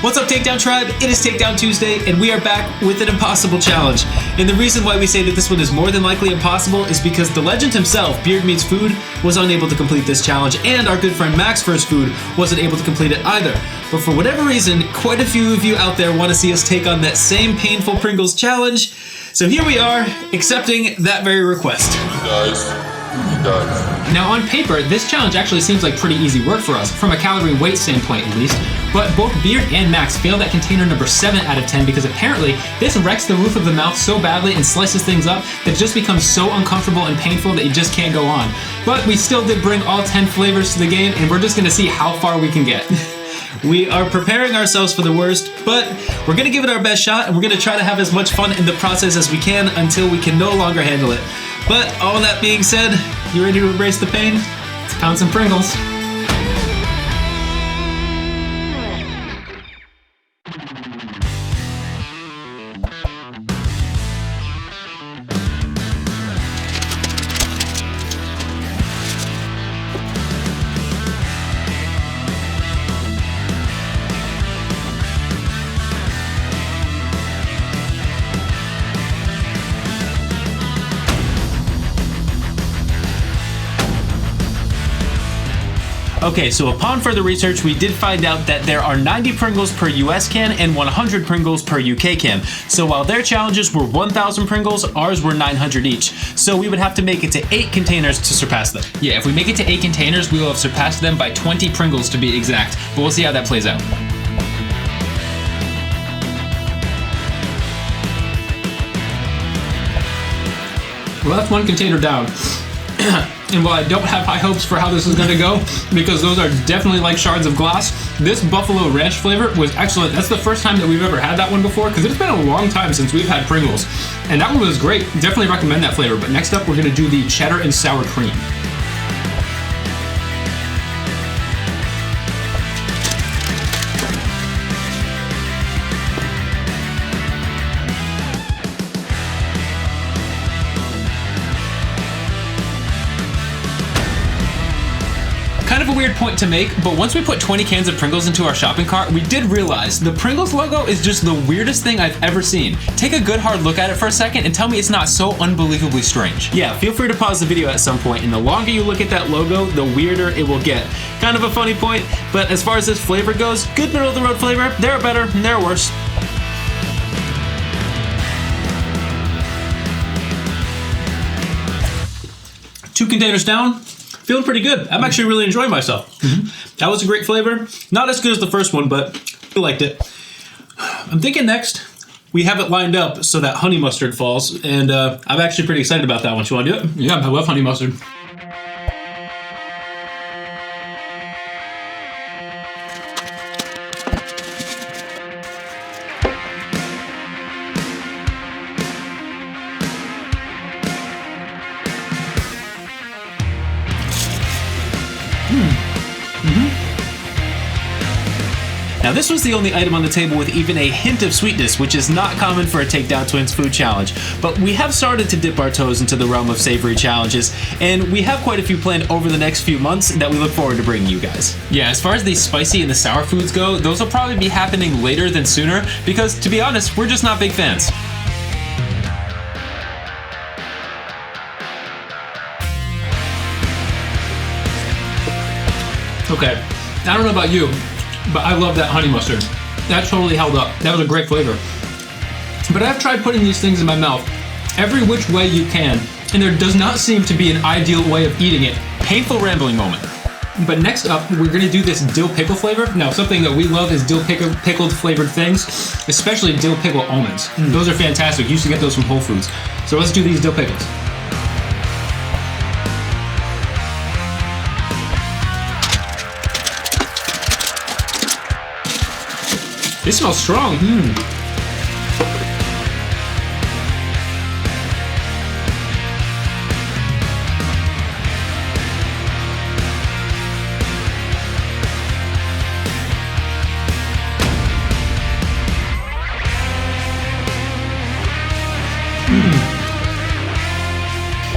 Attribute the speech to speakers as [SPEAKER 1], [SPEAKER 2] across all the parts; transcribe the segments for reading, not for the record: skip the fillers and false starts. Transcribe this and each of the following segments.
[SPEAKER 1] What's up, Takedown Tribe? It is Takedown Tuesday, and we are back with an impossible challenge. And the reason why we say that this one is more than likely impossible is because the legend himself, Beard Meats Food, was unable to complete this challenge, and our good friend MaxVsFood wasn't able to complete it either. But for whatever reason, quite a few of you out there want to see us take on that same painful Pringles challenge. So here we are, accepting that very request.
[SPEAKER 2] Now on paper, this challenge actually seems like pretty easy work for us, from a calorie weight standpoint at least, but both Beard and Max failed at container number 7 out of 10 because apparently this wrecks the roof of the mouth so badly and slices things up that it just becomes so uncomfortable and painful that you just can't go on. But we still did bring all 10 flavors to the game, and we're just gonna see how far we can get.
[SPEAKER 1] We are preparing ourselves for the worst, but we're gonna give it our best shot, and we're gonna try to have as much fun in the process as we can until we can no longer handle it. But all that being said, you ready to embrace the pain?
[SPEAKER 2] Let's pound some Pringles.
[SPEAKER 1] Okay, so upon further research, we did find out that there are 90 Pringles per US can and 100 Pringles per UK can. So while their challenges were 1,000 Pringles, ours were 900 each. So we would have to make it to 8 containers to surpass them.
[SPEAKER 2] Yeah, if we make it to 8 containers, we will have surpassed them by 20 Pringles to be exact. But we'll see how that plays out. Well, that's 1 container down. And while I don't have high hopes for how this is gonna go, because those are definitely like shards of glass, this Buffalo Ranch flavor was excellent. That's the first time that we've ever had that one before, because it's been a long time since we've had Pringles. And that one was great. Definitely recommend that flavor. But next up, we're gonna do the cheddar and sour cream. Kind of a weird point to make, but once we put 20 cans of Pringles into our shopping cart, we did realize the Pringles logo is just the weirdest thing I've ever seen. Take a good hard look at it for a second and tell me it's not so unbelievably strange. Yeah, feel free to pause the video at some point, and the longer you look at that logo, the weirder it will get. Kind of a funny point, but as far as this flavor goes, good middle of the road flavor. There are better, and there are worse. Two containers down. Feeling pretty good. I'm actually really enjoying myself. That was a great flavor. Not as good as the first one, but I liked it. I'm thinking next, we have it lined up so that honey mustard falls, and I'm actually pretty excited about that one. You want to do it? Yeah, I love honey mustard.
[SPEAKER 1] Now this was the only item on the table with even a hint of sweetness, which is not common for a Takedown Twins food challenge. But we have started to dip our toes into the realm of savory challenges, and we have quite a few planned over the next few months that we look forward to bringing you guys.
[SPEAKER 2] Yeah, as far as the spicy and the sour foods go, those will probably be happening later than sooner, because to be honest, we're just not big fans. Okay, I don't know about you, but I love that honey mustard. That totally held up. That was a great flavor. But I've tried putting these things in my mouth every which way you can, and there does not seem to be an ideal way of eating it.
[SPEAKER 1] Painful rambling moment.
[SPEAKER 2] But next up, we're gonna do this dill pickle flavor. Now, something that we love is dill pickled flavored things, especially dill pickle almonds. Those are fantastic. You used to get those from Whole Foods. So let's do these dill pickles. They smell strong.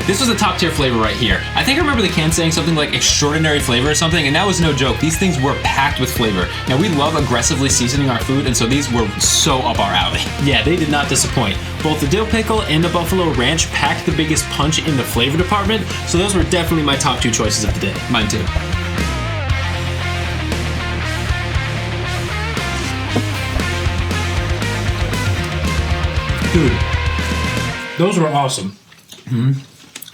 [SPEAKER 2] This was a top tier flavor right here. I think I remember the can saying something like extraordinary flavor or something, and that was no joke. These things were packed with flavor. Now, we love aggressively seasoning our food, and so these were so up our alley.
[SPEAKER 1] Yeah, they did not disappoint. Both the dill pickle and the buffalo ranch packed the biggest punch in the flavor department, so those were definitely my top 2 choices of the day.
[SPEAKER 2] Mine too.
[SPEAKER 1] Dude, those were awesome.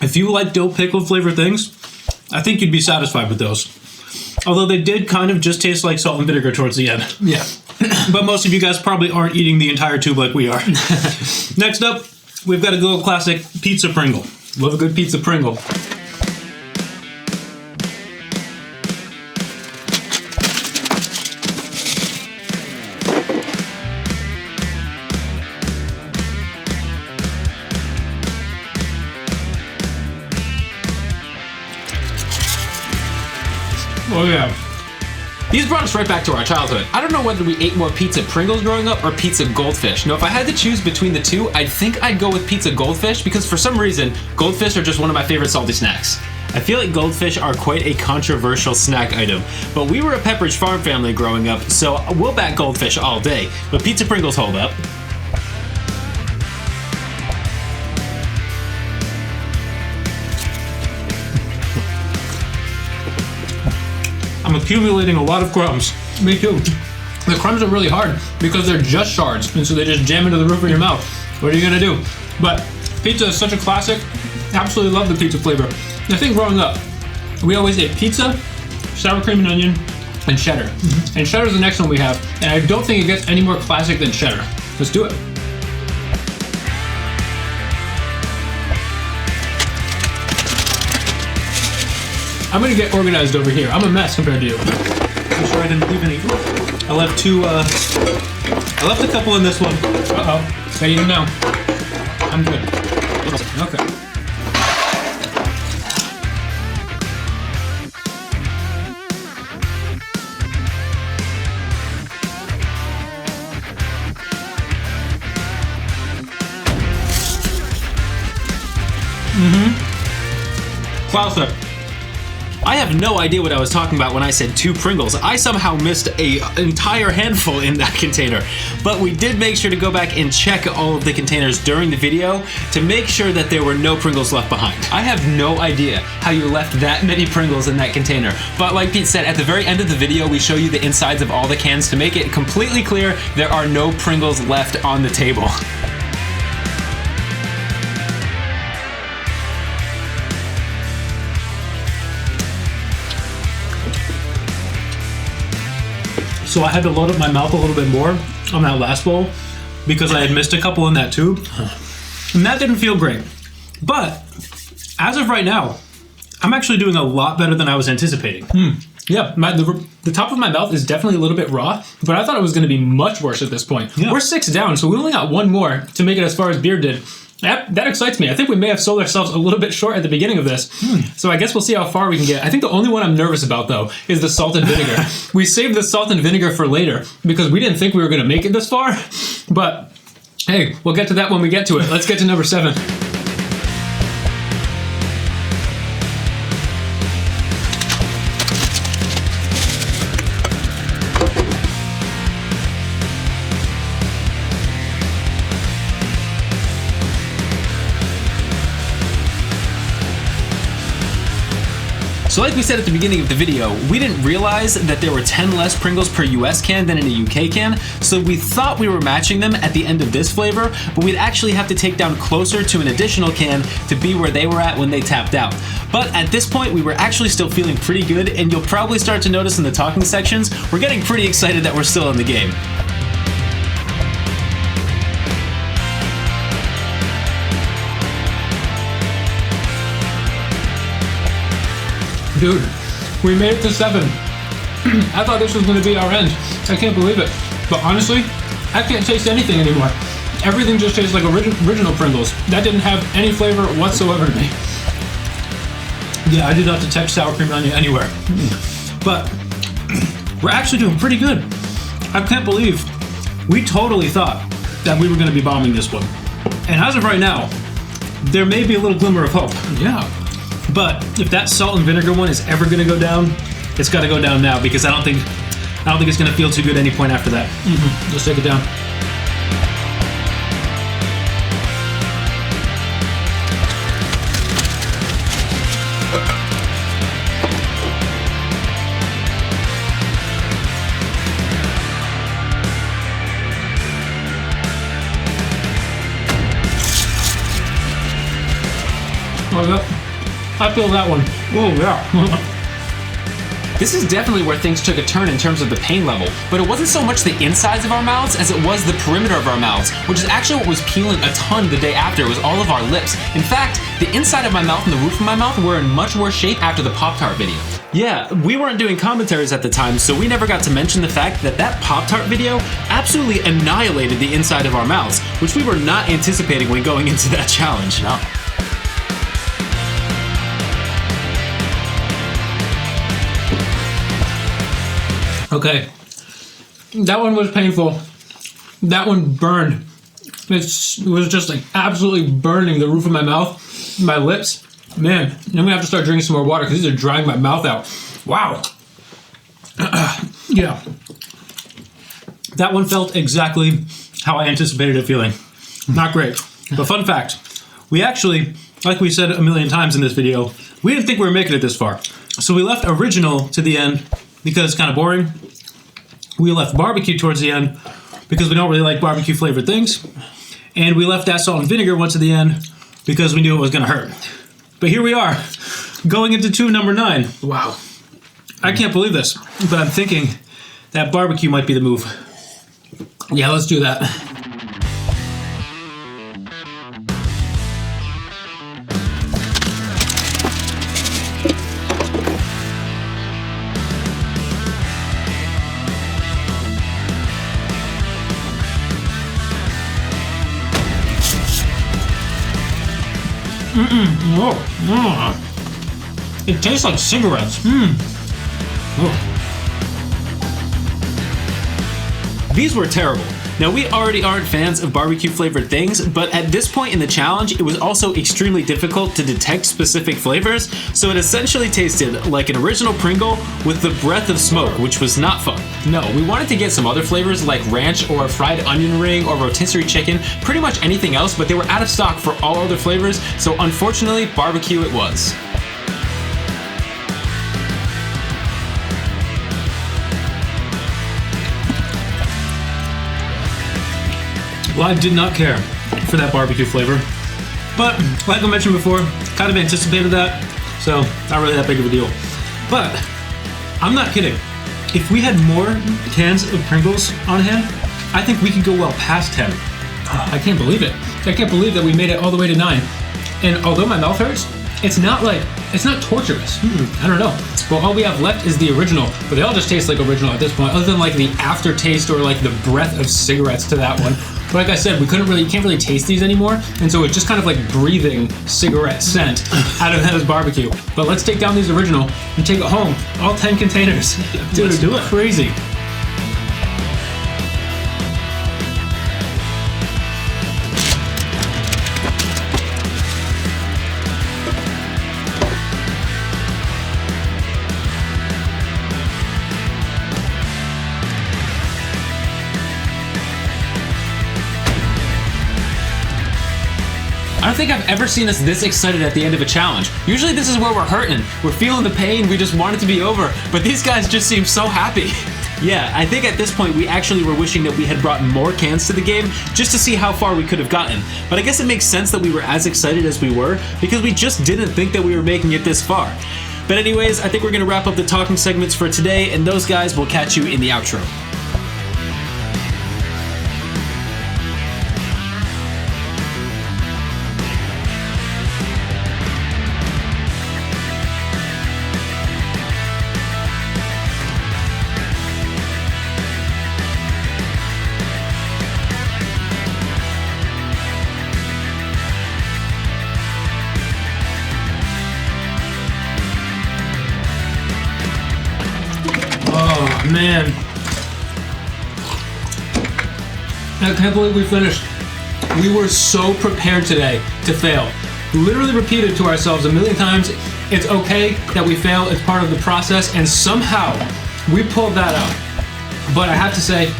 [SPEAKER 1] If you like dill pickle flavor things, I think you'd be satisfied with those. Although they did kind of just taste like salt and vinegar towards the end.
[SPEAKER 2] Yeah.
[SPEAKER 1] But most of you guys probably aren't eating the entire tube like we are. Next up, we've got a good old classic pizza Pringle.
[SPEAKER 2] Love a good pizza Pringle.
[SPEAKER 1] Oh yeah.
[SPEAKER 2] These brought us right back to our childhood. I don't know whether we ate more pizza Pringles growing up or pizza Goldfish. Now, if I had to choose between the two, I think I'd go with pizza Goldfish because for some reason, Goldfish are just one of my favorite salty snacks.
[SPEAKER 1] I feel like goldfish are quite a controversial snack item, but we were a Pepperidge Farm family growing up, so we'll back goldfish all day, but pizza Pringles hold up. I'm accumulating a lot of crumbs.
[SPEAKER 2] Me too. The crumbs are really hard because they're just shards, and so they just jam into the roof of your mouth. What are you gonna do? But pizza is such a classic. Absolutely love the pizza flavor. I think growing up, we always ate pizza, sour cream and onion, and cheddar. And cheddar's the next one we have, and I don't think it gets any more classic than cheddar. Let's do it. I'm gonna get organized over here. I'm a mess compared to you.
[SPEAKER 1] I'm sure I didn't leave any. I left two, I left a couple in this one.
[SPEAKER 2] Uh-oh. Gotta eat them now. I'm good. Okay.
[SPEAKER 1] Classic. I have no idea what I was talking about when I said 2 Pringles. I somehow missed an entire handful in that container. But we did make sure to go back and check all of the containers during the video to make sure that there were no Pringles left behind.
[SPEAKER 2] I have no idea how you left that many Pringles in that container. But like Pete said, at the very end of the video, we show you the insides of all the cans to make it completely clear there are no Pringles left on the table.
[SPEAKER 1] So I had to load up my mouth a little bit more on that last bowl because I had missed a couple in that tube. And that didn't feel great. But as of right now, I'm actually doing a lot better than I was anticipating.
[SPEAKER 2] Yeah, the top of my mouth is definitely a little bit raw, but I thought it was going to be much worse at this point.
[SPEAKER 1] Yeah.
[SPEAKER 2] We're 6 down, so we only got 1 more to make it as far as beer did. That excites me. I think we may have sold ourselves a little bit short at the beginning of this. So I guess we'll see how far we can get. I think the only one I'm nervous about, though, is the salt and vinegar. We saved the salt and vinegar for later because we didn't think we were going to make it this far. But hey, we'll get to that when we get to it. Let's get to number 7.
[SPEAKER 1] So like we said at the beginning of the video, we didn't realize that there were 10 less Pringles per US can than in a UK can, so we thought we were matching them at the end of this flavor, but we'd actually have to take down closer to an additional can to be where they were at when they tapped out. But at this point, we were actually still feeling pretty good, and you'll probably start to notice in the talking sections, we're getting pretty excited that we're still in the game.
[SPEAKER 2] Dude, we made it to 7. I thought this was going to be our end. I can't believe it. But honestly, I can't taste anything anymore. Everything just tastes like original Pringles. That didn't have any flavor whatsoever to me.
[SPEAKER 1] Yeah, I did not detect sour cream and onion anywhere. But we're actually doing pretty good. I can't believe we totally thought that we were going to be bombing this one. And as of right now, there may be a little glimmer of hope.
[SPEAKER 2] Yeah.
[SPEAKER 1] But if that salt and vinegar one is ever gonna go down, it's gotta go down now because I don't think it's gonna feel too good at any point after that.
[SPEAKER 2] Let's take it down.
[SPEAKER 1] I feel that one.
[SPEAKER 2] Oh, yeah. This is definitely where things took a turn in terms of the pain level, but it wasn't so much the insides of our mouths as it was the perimeter of our mouths, which is actually what was peeling a ton the day after. It was all of our lips. In fact, the inside of my mouth and the roof of my mouth were in much worse shape after the Pop-Tart video.
[SPEAKER 1] Yeah, we weren't doing commentaries at the time, so we never got to mention the fact that that Pop-Tart video absolutely annihilated the inside of our mouths, which we were not anticipating when going into that challenge.
[SPEAKER 2] No.
[SPEAKER 1] Okay, that one was painful. That one burned. It was just like absolutely burning the roof of my mouth, my lips. Man, I'm gonna have to start drinking some more water because these are drying my mouth out. Wow. Yeah. That one felt exactly how I anticipated it feeling. Not great. But fun fact, we actually, like we said a million times in this video, we didn't think we were making it this far. So we left original to the end because it's kind of boring. We left barbecue towards the end because we don't really like barbecue flavored things. And we left that salt and vinegar one to the end because we knew it was gonna hurt. But here we are, going into tube number 9.
[SPEAKER 2] Wow.
[SPEAKER 1] I can't believe this, but I'm thinking that barbecue might be the move.
[SPEAKER 2] Yeah, let's do that.
[SPEAKER 1] It tastes like cigarettes. These were terrible. Now, we already aren't fans of barbecue flavored things, but at this point in the challenge, it was also extremely difficult to detect specific flavors, so it essentially tasted like an original Pringle with the breath of smoke, which was not fun.
[SPEAKER 2] No, we wanted to get some other flavors like ranch or a fried onion ring or rotisserie chicken, pretty much anything else, but they were out of stock for all other flavors, so unfortunately, barbecue it was.
[SPEAKER 1] Well, I did not care for that barbecue flavor, but like I mentioned before, kind of anticipated that, so not really that big of a deal. But I'm not kidding. If we had more cans of Pringles on hand, I think we could go well past 10.
[SPEAKER 2] I can't believe it. I can't believe that we made it all the way to 9. And although my mouth hurts, it's not torturous. I don't know. Well, all we have left is the original, but they all just taste like original at this point, other than like the aftertaste or like the breath of cigarettes to that one. But like I said, you can't really taste these anymore, and so it's just kind of like breathing cigarette scent out of that barbecue. But let's take down these original and take it home. All 10 containers. Dude,
[SPEAKER 1] Let's do it.
[SPEAKER 2] Crazy. I don't think I've ever seen us this excited at the end of a challenge. Usually this is where we're hurting. We're feeling the pain, we just want it to be over. But these guys just seem so happy.
[SPEAKER 1] Yeah, I think at this point we actually were wishing that we had brought more cans to the game just to see how far we could have gotten. But I guess it makes sense that we were as excited as we were because we just didn't think that we were making it this far. But anyways, I think we're gonna wrap up the talking segments for today, and those guys will catch you in the outro.
[SPEAKER 2] Man, I can't believe we finished. We were so prepared today to fail.
[SPEAKER 1] literally repeated to ourselves a million times, it's okay that we fail, it's part of the process, and somehow we pulled that out. But I have to say,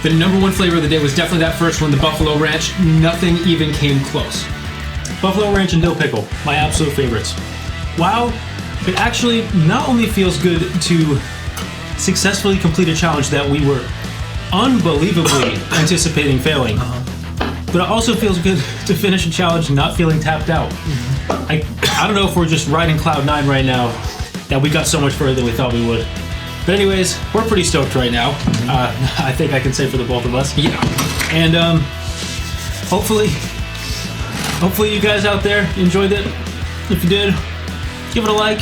[SPEAKER 1] the number one flavor of the day was definitely that first one, the Buffalo Ranch. Nothing even came close. Buffalo Ranch and dill pickle, my absolute favorites. Wow, it actually not only feels good to successfully complete a challenge that we were unbelievably anticipating failing, but it also feels good to finish a challenge not feeling tapped out. I don't know if we're just riding cloud nine right now, that we got so much further than we thought we would. But anyways, we're pretty stoked right now. I think I can say for the both of us.
[SPEAKER 2] Yeah.
[SPEAKER 1] And hopefully you guys out there enjoyed it. If you did, give it a like.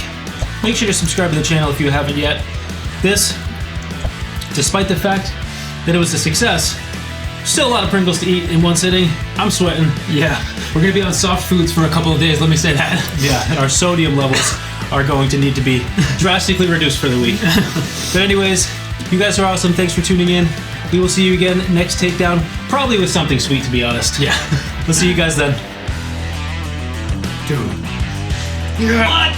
[SPEAKER 1] Make sure to subscribe to the channel if you haven't yet. This, despite the fact that it was a success, still a lot of Pringles to eat in one sitting. I'm sweating.
[SPEAKER 2] Yeah. We're gonna be on soft foods for a couple of days, let me say that.
[SPEAKER 1] Yeah, and our sodium levels are going to need to be drastically reduced for the week. But anyways, you guys are awesome. Thanks for tuning in. We will see you again next takedown, probably with something sweet, to be honest.
[SPEAKER 2] Yeah.
[SPEAKER 1] We'll see you guys then.
[SPEAKER 2] Dude.
[SPEAKER 1] What?